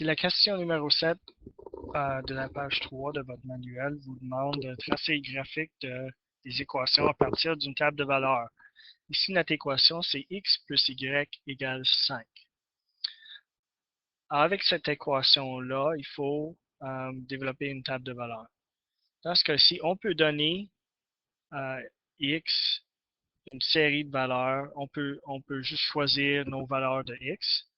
Puis la question numéro 7 de la page 3 de votre manuel vous demande de tracer le graphique des équations à partir d'une table de valeurs. Ici, notre équation, c'est x plus y égale 5. Alors, avec cette équation-là, il faut développer une table de valeurs. Dans ce cas-ci, on peut donner x une série de valeurs. On peut juste choisir nos valeurs de x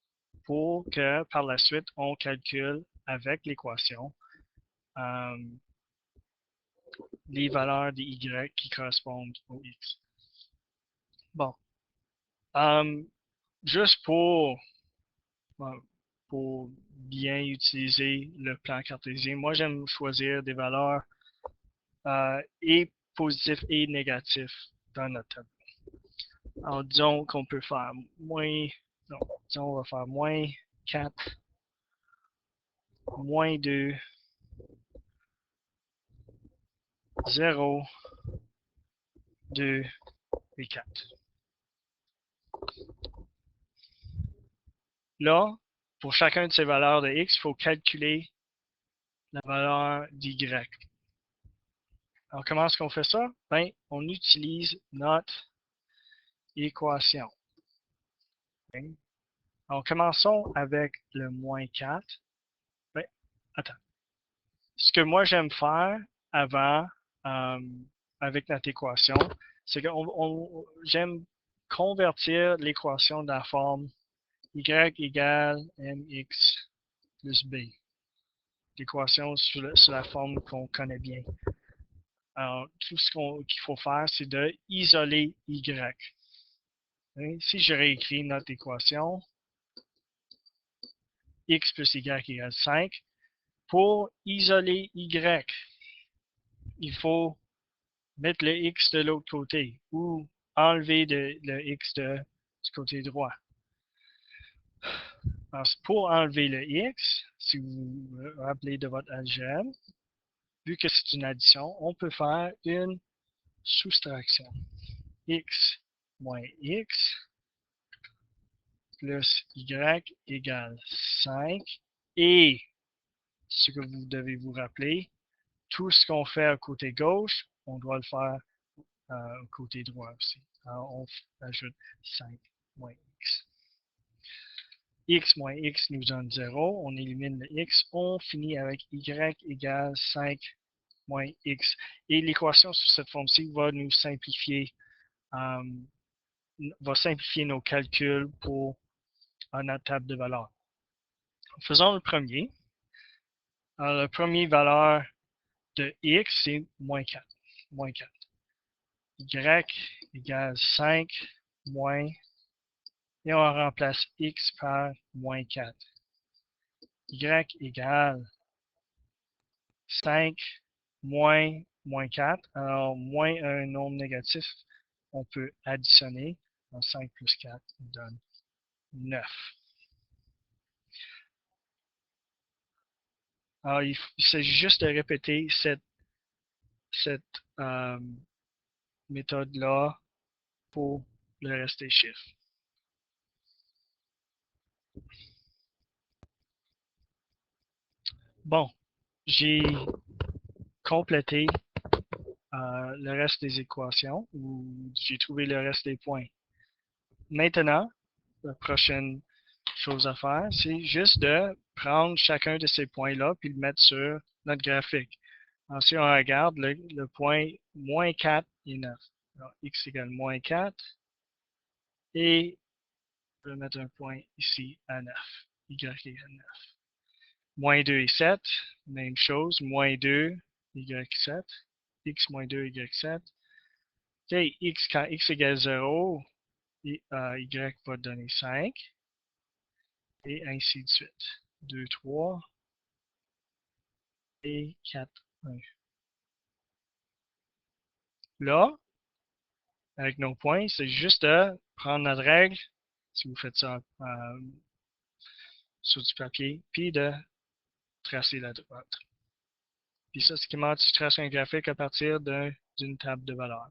pour que par la suite, on calcule avec l'équation les valeurs des y qui correspondent au x. Bon. Juste pour bien utiliser le plan cartésien, moi j'aime choisir des valeurs et positifs et négatifs dans notre tableau. Alors disons qu'on peut faire moins, non, disons on va faire moins 4, moins 2, 0, 2 et 4. Là, pour chacun de ces valeurs de x, il faut calculer la valeur d'y. Alors, comment est-ce qu'on fait ça? Ben, on utilise notre équation. Okay. Alors, commençons avec le moins 4. Ben, attends. Ce que moi, j'aime faire avant, avec notre équation, c'est que j'aime convertir l'équation de la forme y égale mx plus b. L'équation sur la forme qu'on connaît bien. Alors, tout ce qu'il faut faire, c'est de isoler y. Okay? Si je réécris notre équation, x plus y égale 5, pour isoler y, il faut mettre le x de l'autre côté ou enlever le x du côté droit. Alors, pour enlever le x, si vous vous rappelez de votre algèbre, vu que c'est une addition, on peut faire une soustraction. X moins x plus y égale 5. Et ce que vous devez vous rappeler, tout ce qu'on fait à côté gauche, on doit le faire au côté droit aussi. Alors, on ajoute 5 moins x. X moins x nous donne 0. On élimine le x. On finit avec y égale 5 moins x. Et l'équation sous cette forme-ci va nous simplifier, nos calculs pour notre table de valeurs. Faisons le premier. Alors, la première valeur de x, c'est moins 4. Moins 4. Y égale 5 moins, et on remplace x par moins 4. Y égale 5 moins 4. Alors, moins un nombre négatif, on peut additionner. Donc, 5 plus 4 nous donne 9. Alors, il s'agit juste de répéter cette méthode-là pour le reste des chiffres. Bon, j'ai complété le reste des équations ou j'ai trouvé le reste des points. Maintenant, la prochaine chose à faire, c'est juste de prendre chacun de ces points-là puis le mettre sur notre graphique. Ensuite, on regarde le point moins 4 et 9. Alors, x égale moins 4 et je vais mettre un point ici à 9. Y égale 9. Moins 2 et 7, même chose. Moins 2, y7. X moins 2, y7. OK, quand x égale 0, y va donner 5. Et ainsi de suite. 2, 3 et 4, 1. Là, avec nos points, c'est juste de prendre notre règle, si vous faites ça sur du papier, puis de tracer la droite. Puis ça, c'est comment tu traces un graphique à partir d'une table de valeurs.